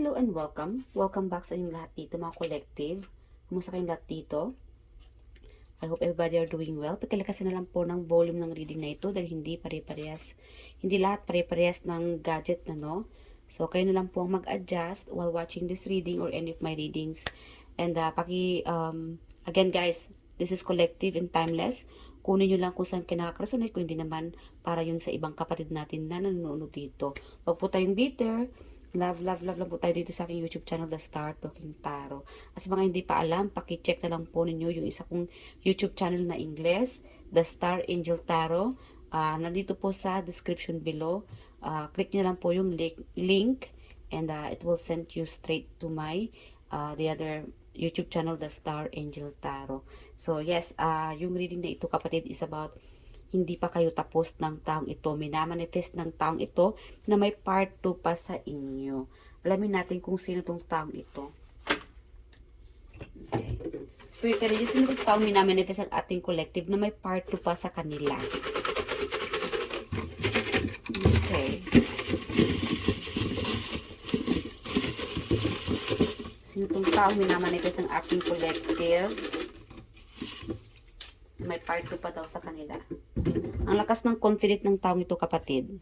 Hello and welcome. Welcome back sa inyong lahat dito mga collective. Kumusta kayong lahat dito? I hope everybody are doing well. Pakilakasin na lang po ng volume ng reading na ito dahil hindi pare-parehas. Hindi lahat pare-parehas ng gadget na no. So kayo na lang po ang mag-adjust while watching this reading or any of my readings. And again guys, this is collective and timeless. Kunin nyo lang kung saan kayo nakaka-resonate, kung hindi naman para yun sa ibang kapatid natin na nanonood dito. Huwag po tayong bitter. Love lang po tayo dito sa aking YouTube channel, The Star Talking Tarot. At sa mga hindi pa alam, paki-check na lang po ninyo yung isa kong YouTube channel na Ingles, The Star Angel Tarot. Nandito po sa description below. Click nyo lang po yung link and it will send you straight to my the other YouTube channel, The Star Angel Tarot. So yes, yung reading na ito kapatid is about hindi pa kayo tapos ng taong ito. Minamanifest ng taong ito na may part 2 pa sa inyo. Alamin natin kung sino tong taong ito. Okay. Spirit Guardian, sino tong taong minamanifest ang ating collective na may part 2 pa sa kanila? Okay. Sino tong taong minamanifest ang ating collective na may part 2 pa daw sa kanila? Ang lakas ng confident ng taong ito, kapatid.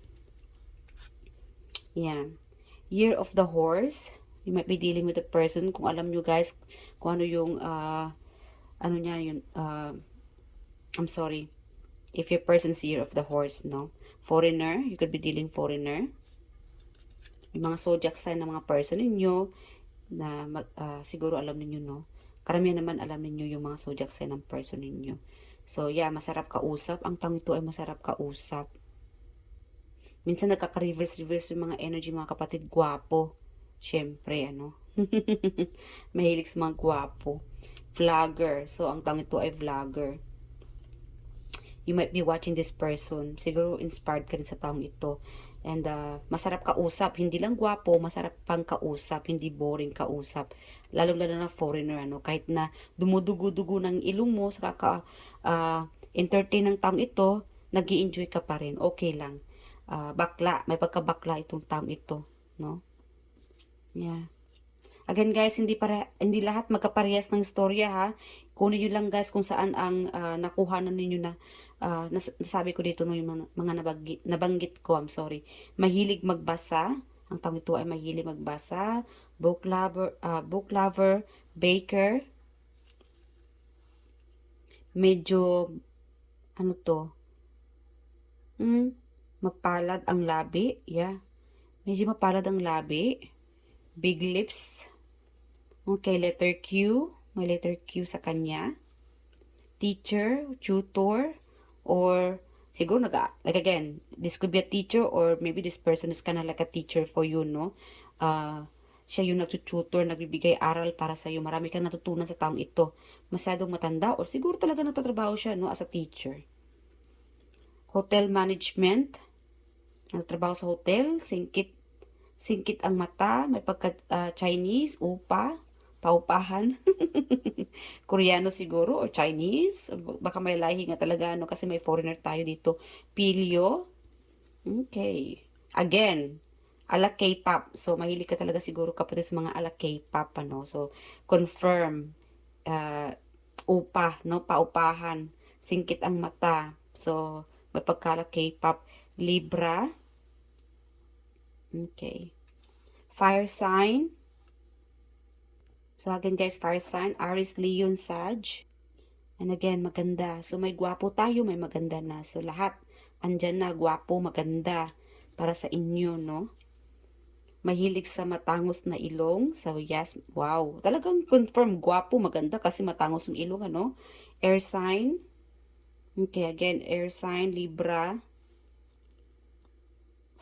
Yan. Year of the Horse. You might be dealing with a person. Kung alam nyo guys, kung ano yung, ano niya yun, I'm sorry. If your person's Year of the Horse, no? Foreigner. You could be dealing foreigner. Yung mga zodiac sign ng mga person ninyo, na siguro alam niyo no? Karamihan naman alam niyo yung mga zodiac sign ng person ninyo. So, yeah, masarap kausap. Ang taong ito ay masarap kausap. Minsan nagkaka-reverse yung mga energy, mga kapatid. Gwapo. Siyempre, ano. Mahilig sa mga gwapo. Vlogger. So, ang taong ito ay vlogger. You might be watching this person. Siguro inspired ka rin sa taong ito. And masarap kausap. Hindi lang gwapo, masarap pang kausap. Hindi boring kausap. Lalo-lalo na foreigner. Ano? Kahit na dumudugo-dugo ng ilong mo sa entertain ng taong ito, nag-i-enjoy ka pa rin. Okay lang. Bakla. May pagka-bakla itong taong ito. No? Yeah. Again guys, hindi lahat magkaparehas ng istorya ha. Kunin nyo lang guys kung saan ang nakuhanan ninyo na nasabi ko dito no, yung mga nabanggit ko, I'm sorry. Mahilig magbasa. Ang taong ito ay mahilig magbasa. Book lover, baker. Medyo ano to? Mapalad ang labi. Yeah. Medyo mapalad ang labi. Big lips. Okay, letter Q. May letter Q sa kanya. Teacher, tutor, or siguro like again, this could be a teacher or maybe this person is kind of like a teacher for you, no? Siya yung nagtututor, nagbibigay aral para sa iyo. Marami kang natutunan sa taong ito. Masyadong matanda or siguro talaga nagtatrabaho siya, no, as a teacher. Hotel management. Nagtrabaho sa hotel, singkit ang mata, may pagka Chinese, paupahan. Koreano siguro or Chinese. Baka may lahi nga talaga ano kasi may foreigner tayo dito. Pilyo. Okay. Again, ala K-pop. So mahilig ka talaga siguro kapatid sa mga ala K-pop ano. So confirm no, paupahan, singkit ang mata. So may pagkala K-pop. Libra. Okay. Fire sign. So again guys, fire sign, Aries, Leon, Sag. And again, maganda. So may gwapo tayo, may maganda na. So lahat, andyan na, gwapo, maganda para sa inyo, no? Mahilig sa matangos na ilong. So yes, wow. Talagang confirm, gwapo, maganda kasi matangos yung ilong, ano? Air sign. Okay, again, air sign, Libra.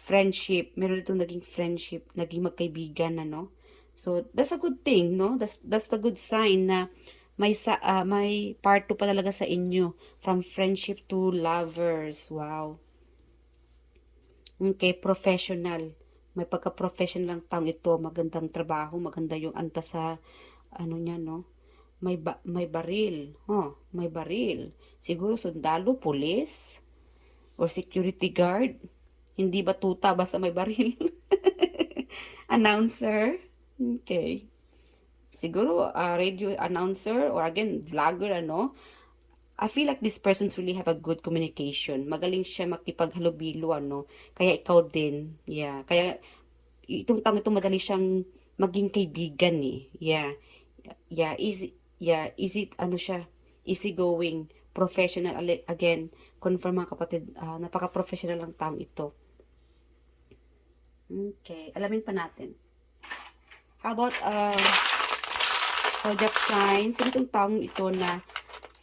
Friendship. Meron itong naging friendship, naging magkaibigan, ano? So, that's a good thing, no? That's the good sign na may part 2 pa talaga sa inyo. From friendship to lovers. Wow. Okay, professional. May pagka-professional lang taong ito. Magandang trabaho, maganda yung antas sa, ano niya, no? May baril. May baril. Siguro sundalo, police, or security guard. Hindi batuta, basta may baril. Announcer. Okay. Siguro, radio announcer or again, vlogger, ano. I feel like this person's really have a good communication. Magaling siya makipaghalubilo, ano. Kaya ikaw din. Yeah. Kaya, itong taong ito madali siyang maging kaibigan eh. Yeah. Yeah, easy, ano siya, easy going, professional, again, confirm mga kapatid, napaka-professional ng taong ito. Okay, alamin pa natin. How about, zodiac signs, sino itong taong ito na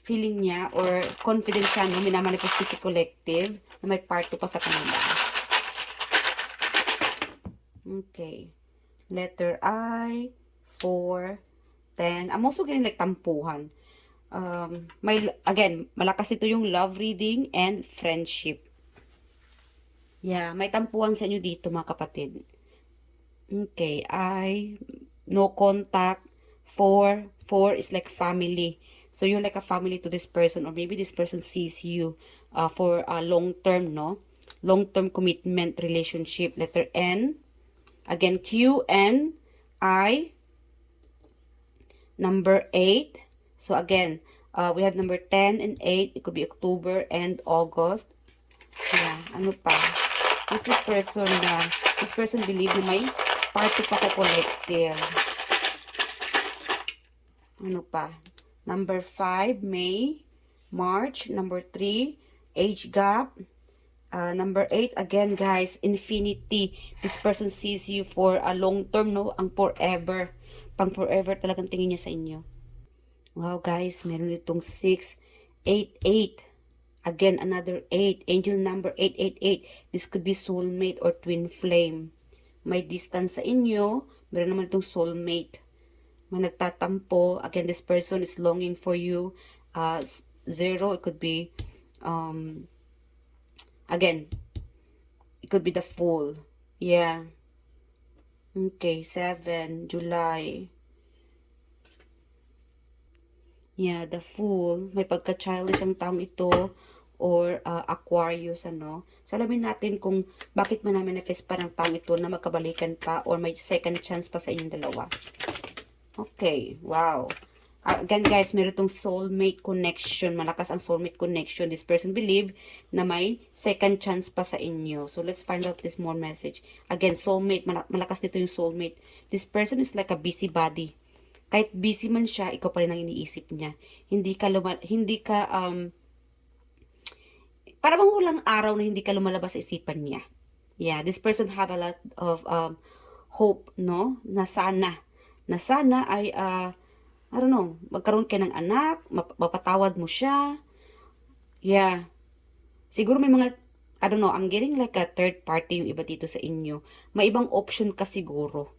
feeling niya or confident siya, no, minamanifest si collective na may part 2 pa sa kanila. Okay. Letter I, 4, 10. I'm also getting like tampuhan. Again, malakas ito yung love reading and friendship. Yeah, may tampuhan sa inyo dito mga kapatid. Okay, no contact. 4 is like family. So you're like a family to this person, or maybe this person sees you for a long-term, no? Long-term commitment relationship. Letter N. Again, Q, N, I. Number 8. So again, we have number 10 and 8. It could be October and August. Yeah, ano pa? Who's this person na, this person believe na may party pa ko collective. Ano pa? Number 5, May, March. Number 3, age gap. Number 8, again guys, infinity. This person sees you for a long term, no? Ang forever. Pang forever talagang tingin niya sa inyo. Wow guys, meron itong 6, 8, 8. Again, another 8. Angel number 888. This could be soulmate or twin flame. May distance sa inyo. Meron naman itong soulmate. May nagtatampo. Again, this person is longing for you. 0, it could be, again, it could be the Fool. Yeah. Okay, 7, July. Yeah, the Fool. May pagka-childish ang taong ito. Or Aquarius, ano. So, alamin natin kung bakit manifest pa ng taong ito na magkabalikan pa or may second chance pa sa inyong dalawa. Okay, wow. Again guys, meron itong soulmate connection. Malakas ang soulmate connection. This person believe na may second chance pa sa inyo. So, let's find out this more message. Again, soulmate. Malakas dito yung soulmate. This person is like a busybody. Kahit busy man siya, ikaw pa rin ang iniisip niya. Para bang walang araw na hindi ka lumalabas sa isipan niya. Yeah, this person have a lot of hope, no? Na sana ay, I don't know, magkaroon ka ng anak, mapatawad mo siya. Yeah. Siguro may mga, I don't know, I'm getting like a third party yung iba dito sa inyo. May ibang option ka siguro.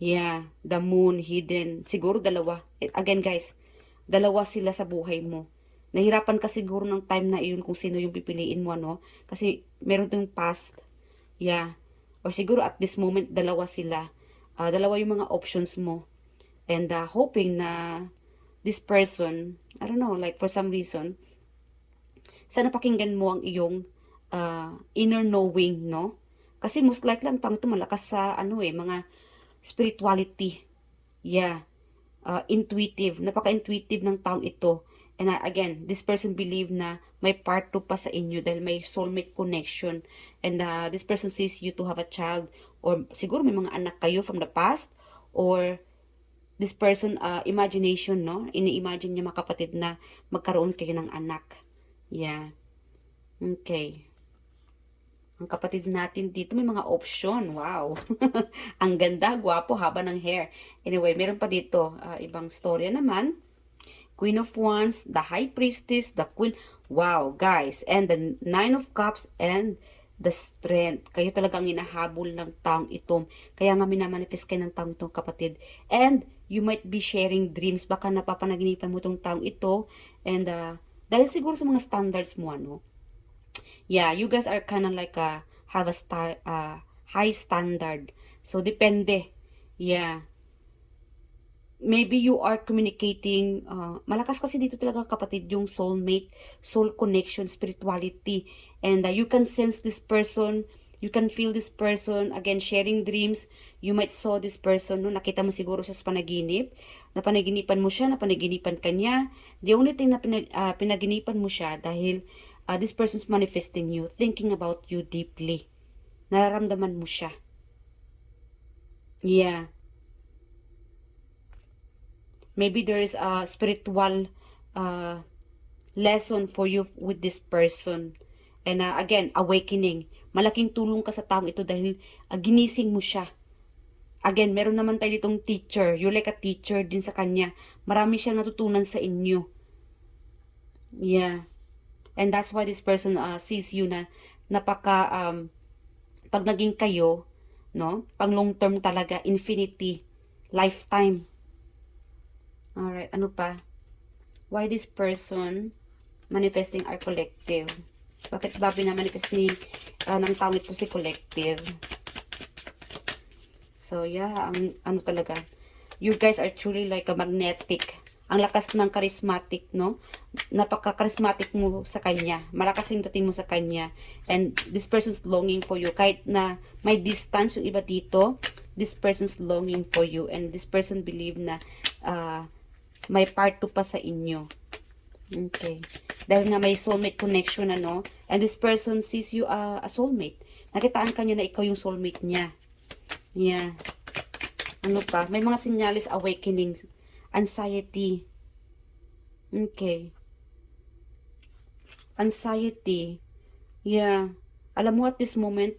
Yeah, the moon, hidden. Siguro dalawa. Again guys, dalawa sila sa buhay mo. Nahirapan ka siguro ng time na iyon kung sino yung pipiliin mo, no? Kasi meron itong past. Yeah. Or siguro at this moment, dalawa sila. Dalawa yung mga options mo. And hoping na this person, I don't know, like for some reason, sana pakinggan mo ang iyong inner knowing, no? Kasi most likely ang tao ito malakas sa mga spirituality. Yeah. Intuitive. Napaka-intuitive ng taong ito. And again, this person believe na may part 2 pa sa inyo dahil may soulmate connection. And this person sees you to have a child. Or siguro may mga anak kayo from the past. Or this person, imagination, no? Ini-imagine niya mga kapatid na magkaroon kayo ng anak. Yeah. Okay. Ang kapatid natin dito may mga option. Wow. Ang ganda, gwapo, haba ng hair. Anyway, meron pa dito ibang storya naman. Queen of Wands, the High Priestess, the Queen. Wow, guys. And the 9 of Cups and the Strength. Kayo talaga ang inahabol ng taong ito. Kaya nga minamanifest kayo ng taong itong kapatid. And you might be sharing dreams. Baka napapanaginipan mo itong taong ito. And dahil siguro sa mga standards mo, ano. Yeah, you guys are kind of like have a high standard. So, depende. Yeah. Maybe you are communicating, malakas kasi dito talaga kapatid yung soulmate, soul connection, spirituality. And you can sense this person, You can feel this person, again, sharing dreams. You might saw this person, no? Nakita mo siguro siya sa panaginip. Napanaginipan mo siya, napanaginipan ka niya. The only thing na pinaginipan mo siya dahil this person's manifesting you, thinking about you deeply. Nararamdaman mo siya. Yeah. Maybe there is a spiritual lesson for you with this person. And again, awakening. Malaking tulong ka sa taong ito dahil ginising mo siya. Again, meron naman tayo ditong teacher. You're like a teacher din sa kanya. Marami siyang natutunan sa inyo. Yeah. And that's why this person sees you na napaka, pag naging kayo, no? Pang long term talaga, infinity, lifetime. Alright, ano pa? Why this person manifesting our collective? Bakit ba binamanifest ni ng taong ito si collective? So yeah, ang ano talaga, you guys are truly like a magnetic. Ang lakas ng charismatic, no? Napaka-charismatic mo sa kanya. Malakas yung dating mo sa kanya. And this person's longing for you. Kahit na may distance yung iba dito, this person's longing for you. And this person believe na may part 2 pa sa inyo. Okay. Dahil nga may soulmate connection, ano? And this person sees you a soulmate. Nakitaan ka niya na ikaw yung soulmate niya. Yeah. Ano pa? May mga sinyalis, awakening, anxiety. Okay. Anxiety. Yeah. Alam mo, at this moment,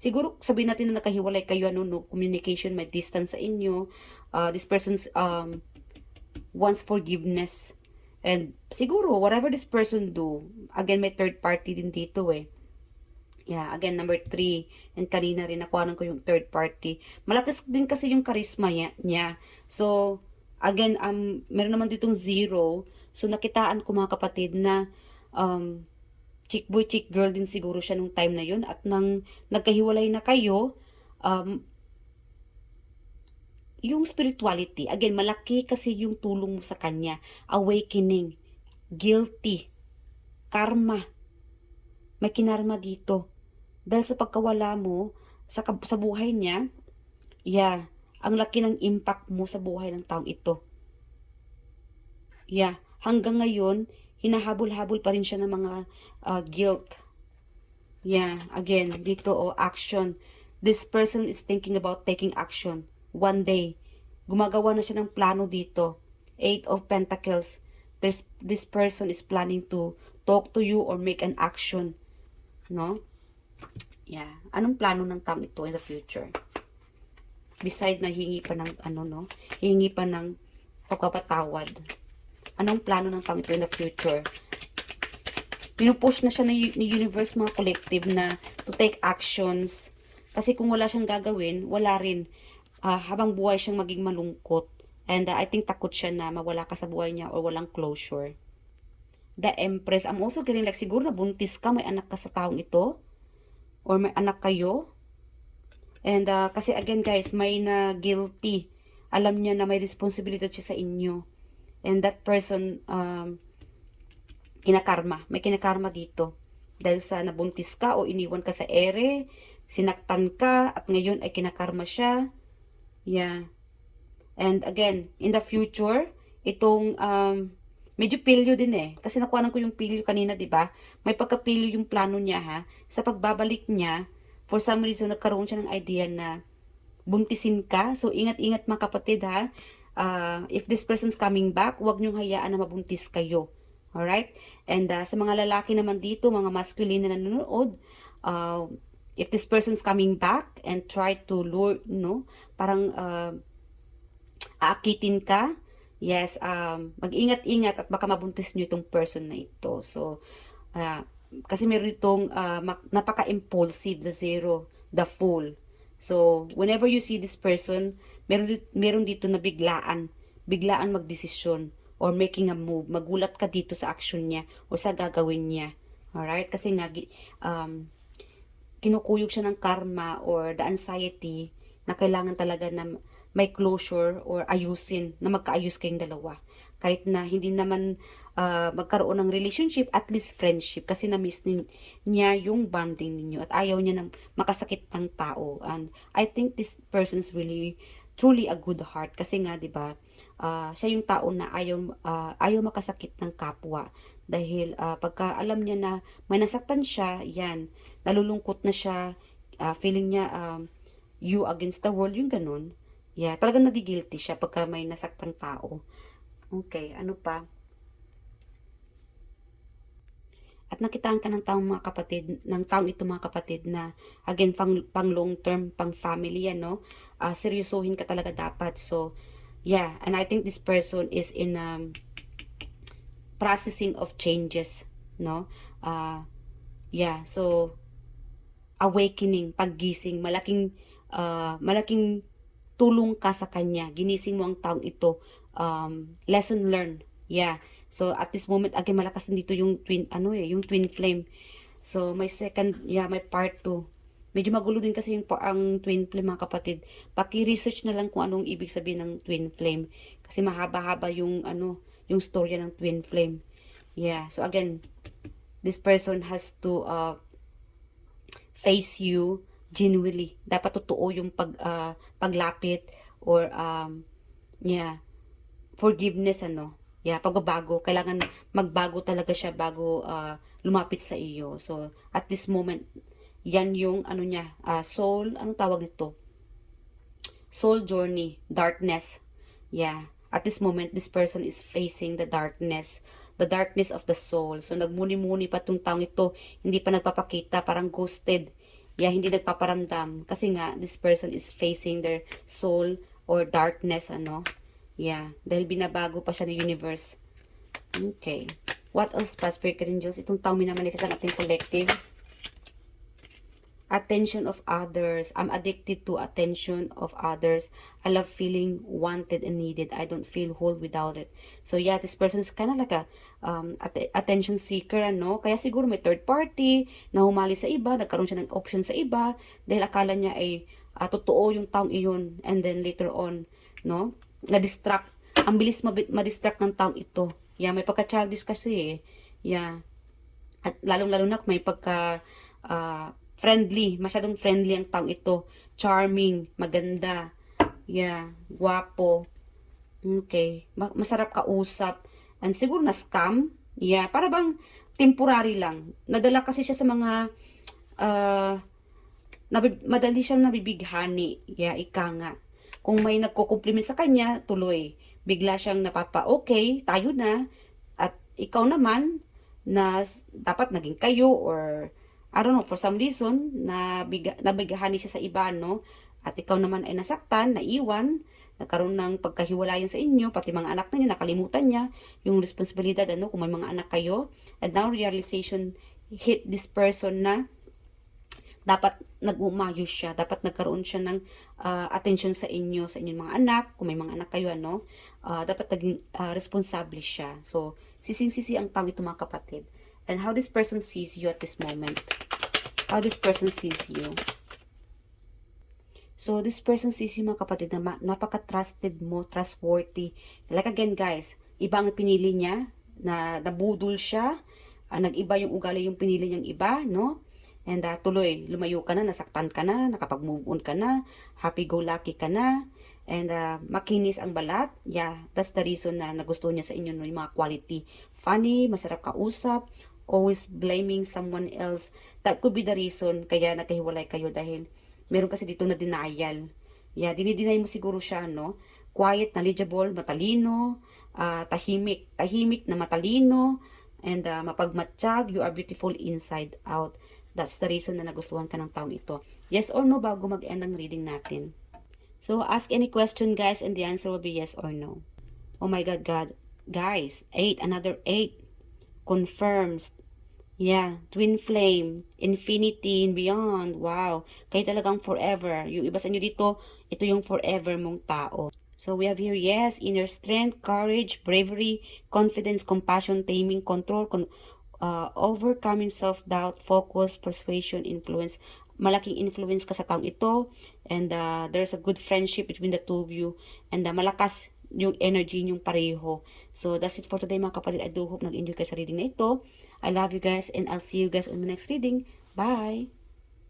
siguro sabihin natin na nakahiwalay kayo, ano, no communication, may distance sa inyo. This person's wants forgiveness. And siguro, whatever this person do, again, may third party din dito eh. Yeah, again, number 3. And kanina rin, nakuha ko yung third party. Malakas din kasi yung charisma niya. So, again, meron naman ditong 0. So, nakitaan ko mga kapatid na chick boy, chick girl din siguro siya nung time na yun. At nang nagkahiwalay na kayo, yung spirituality, again, malaki kasi yung tulong mo sa kanya. Awakening, guilty, karma. May kinarma dito. Dahil sa pagkawala mo sa buhay niya, yeah, ang laki ng impact mo sa buhay ng taong ito. Yeah, hanggang ngayon, hinahabol-habol pa rin siya ng mga guilt. Yeah, again, dito action. This person is thinking about taking action. One day, gumagawa na siya ng plano dito. 8 of Pentacles. This person is planning to talk to you or make an action. No? Yeah. Anong plano ng taong ito in the future? Beside na hingi pa ng hingi pa ng pagpapatawad. Anong plano ng taong ito in the future? Pinupush na siya ni universe, mga collective, na to take actions. Kasi kung wala siyang gagawin, wala rin. Habang buhay siyang maging malungkot. And I think takot siya na mawala ka sa buhay niya or walang closure. The Empress. I'm also getting like, siguro nabuntis ka, may anak ka sa taong ito. Or may anak kayo. And kasi again guys, may na guilty. Alam niya na may responsibility siya sa inyo. And that person, kinakarma. May kinakarma dito. Dahil sa nabuntis ka o iniwan ka sa ere, sinaktan ka, at ngayon ay kinakarma siya. Yeah. And again, in the future, itong medyo pilyo din eh. Kasi nakuha ko yung pilyo kanina, 'di ba? May pagkapilyo yung plano niya ha. Sa pagbabalik niya, for some reason nagkaroon siya ng idea na buntisin ka. So ingat-ingat mga kapatid ha. If this person's coming back, huwag niyong hayaan na mabuntis kayo. Alright? And sa mga lalaki naman dito, mga masculine na nanonood, if this person's coming back and try to lure, no, parang aakitin ka, yes, mag-ingat-ingat at baka mabuntis nyo itong person na ito. So, kasi meron itong napaka-impulsive, the 0, the Fool. So, whenever you see this person, meron dito na biglaan magdesisyon or making a move. Magulat ka dito sa action niya o sa gagawin niya. Alright? Kasi nga, kinukuyog siya ng karma or the anxiety na kailangan talaga na may closure or ayusin, na magkaayos kayong dalawa. Kahit na hindi naman magkaroon ng relationship, at least friendship. Kasi na-miss niya yung bonding ninyo at ayaw niya ng makasakit ng tao. And I think this person is really truly a good heart kasi nga 'di ba siya yung tao na ayaw makasakit ng kapwa dahil pagka alam niya na may nasaktan siya, yan, nalulungkot na siya, feeling niya you against the world, yung ganun. Yeah, talagang nagigilty siya pagka may nasaktan tao. Okay, ano pa? At nakitaan ka ng taong mga kapatid, ng taong ito mga kapatid na again pang long term, pang family yan, no? Seryosohin ka talaga dapat. So, yeah, and I think this person is in processing of changes, no? Yeah, so awakening, paggising, malaking tulong ka sa kanya. Ginising mo ang taong ito. Lesson learned. Yeah. So at this moment again malakas din dito yung yung twin flame. So my second, yeah, my part 2. Medyo magulo din kasi ang twin flame mga kapatid. Paki-research na lang kung anong ibig sabihin ng twin flame kasi mahaba-haba yung storya ng twin flame. Yeah. So again, this person has to face you genuinely. Dapat totoo yung paglapit or yeah, forgiveness Yeah, pagbabago, kailangan magbago talaga siya bago lumapit sa iyo. So, at this moment, yan yung niya, soul, anong tawag nito? Soul journey, darkness. Yeah. At this moment, this person is facing the darkness of the soul. So, nagmuni-muni pa tong taong ito, hindi pa nagpapakita, parang ghosted. Yeah, hindi nagpaparamdam. Kasi nga, this person is facing their soul or darkness, Yeah, dahil binabago pa siya ng universe. Okay. What else pa, Spirit Angels? Itong taong minamanifest ang ating collective. Attention of others. I'm addicted to attention of others. I love feeling wanted and needed. I don't feel whole without it. So yeah, this person is kind of like a attention seeker, Kaya siguro may third party na humali sa iba, nagkaroon siya ng option sa iba dahil akala niya ay totoo yung taong iyon, and then later on, na-distract. Ang bilis ma-distract ng taong ito. Yeah, may pagka-childish kasi eh. Yeah. At lalong-lalo na may pagka friendly, masyadong friendly ang taong ito. Charming, maganda. Yeah, guwapo. Okay. Masarap kausap. And siguro na scam. Yeah, para bang temporary lang. Nadala kasi siya sa mga madali siyang nabibighani. Yeah, ika nga. Kung may nagko-compliment sa kanya, tuloy. Bigla siyang napapa-okay, tayo na. At ikaw naman, na dapat naging kayo or, I don't know, for some reason, nabighani siya sa iba, At ikaw naman ay nasaktan, naiwan, nagkaroon ng pagkahiwalayan sa inyo, pati mga anak na niya, nakalimutan niya yung responsibilidad, kung may mga anak kayo. And now, realization hit this person na dapat nag-umayos siya, dapat nagkaroon siya ng attention sa inyong mga anak, kung may mga anak kayo, dapat naging responsable siya. So, sising-sisi ang taong ito mga kapatid. And how this person sees you at this moment. How this person sees you. So, this person sees you mga kapatid na napaka-trusted mo, trustworthy. Like again guys, iba ang pinili niya, na nabudol siya, nag-iba yung ugali yung pinili niyang iba, And tuloy, lumayo ka na, nasaktan ka na, nakapag-move on ka na, happy-go-lucky ka na, and makinis ang balat. Yeah, that's the reason na nagustuhan niya sa inyo, yung mga quality. Funny, masarap kausap, always blaming someone else. That could be the reason kaya nagkahiwalay kayo dahil meron kasi dito na denial. Yeah, dinideny mo siguro siya, Quiet, knowledgeable, matalino, tahimik na matalino, and mapagmatsyag, you are beautiful inside out. That's the reason na nagustuhan ka ng taong ito. Yes or no bago mag-end ang reading natin. So, ask any question guys and the answer will be yes or no. Oh my God, guys, 8, another 8. Confirms. Yeah, twin flame, infinity and beyond. Wow, kayo talagang forever. Yung iba sa inyo dito, ito yung forever mong tao. So, we have here, yes, inner strength, courage, bravery, confidence, compassion, taming, control, overcoming self-doubt, focus, persuasion, influence. malaking influence ka sa taong ito, and there's a good friendship between the two of you, and malakas yung energy niyong pareho. So, that's it for today mga kapatid. I do hope nag-enjoy kayo sa reading na ito. I love you guys, and I'll see you guys on the next reading. Bye!